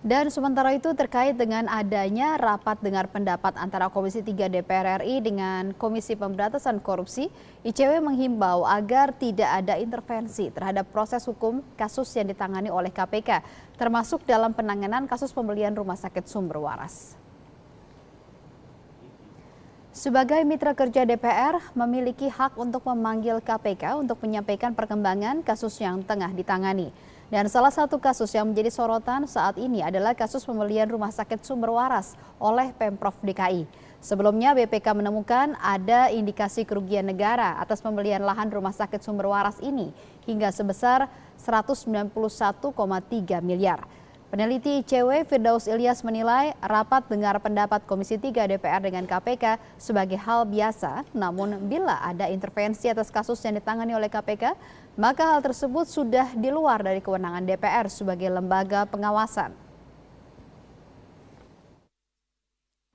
Dan sementara itu terkait dengan adanya rapat dengar pendapat antara Komisi 3 DPR RI dengan Komisi Pemberantasan Korupsi, ICW menghimbau agar tidak ada intervensi terhadap proses hukum kasus yang ditangani oleh KPK, termasuk dalam penanganan kasus pembelian rumah sakit Sumber Waras. Sebagai mitra kerja DPR, memiliki hak untuk memanggil KPK untuk menyampaikan perkembangan kasus yang tengah ditangani. Dan salah satu kasus yang menjadi sorotan saat ini adalah kasus pembelian rumah sakit Sumber Waras oleh Pemprov DKI. Sebelumnya BPK menemukan ada indikasi kerugian negara atas pembelian lahan rumah sakit Sumber Waras ini hingga sebesar 191,3 miliar. Peneliti ICW Firdaus Ilyas menilai rapat dengar pendapat Komisi 3 DPR dengan KPK sebagai hal biasa, namun bila ada intervensi atas kasus yang ditangani oleh KPK, maka hal tersebut sudah di luar dari kewenangan DPR sebagai lembaga pengawasan.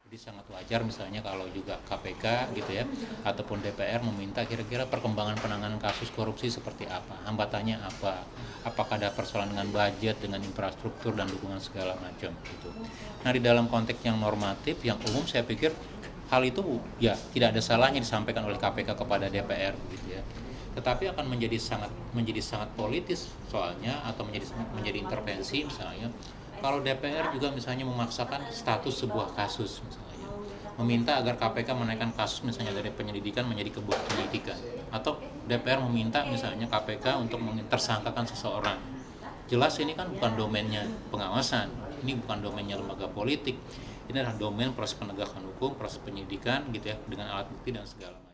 Jadi sangat wajar misalnya kalau juga KPK gitu ya ataupun DPR meminta kira-kira perkembangan penanganan kasus korupsi seperti apa, hambatannya apa, apakah ada persoalan dengan budget, dengan infrastruktur dan dukungan segala macam gitu. Nah di dalam konteks yang normatif, yang umum saya pikir hal itu ya tidak ada salahnya disampaikan oleh KPK kepada DPR gitu ya. Tetapi akan menjadi sangat politis soalnya atau menjadi intervensi misalnya kalau DPR juga misalnya memaksakan status sebuah kasus misalnya, meminta agar KPK menaikkan kasus misalnya dari penyelidikan menjadi sebuah penyidikan, atau DPR meminta misalnya KPK untuk mentersangkakan seseorang. Jelas ini kan bukan domainnya pengawasan, ini bukan domainnya lembaga politik, ini adalah domain proses penegakan hukum, proses penyidikan gitu ya, dengan alat bukti dan segala.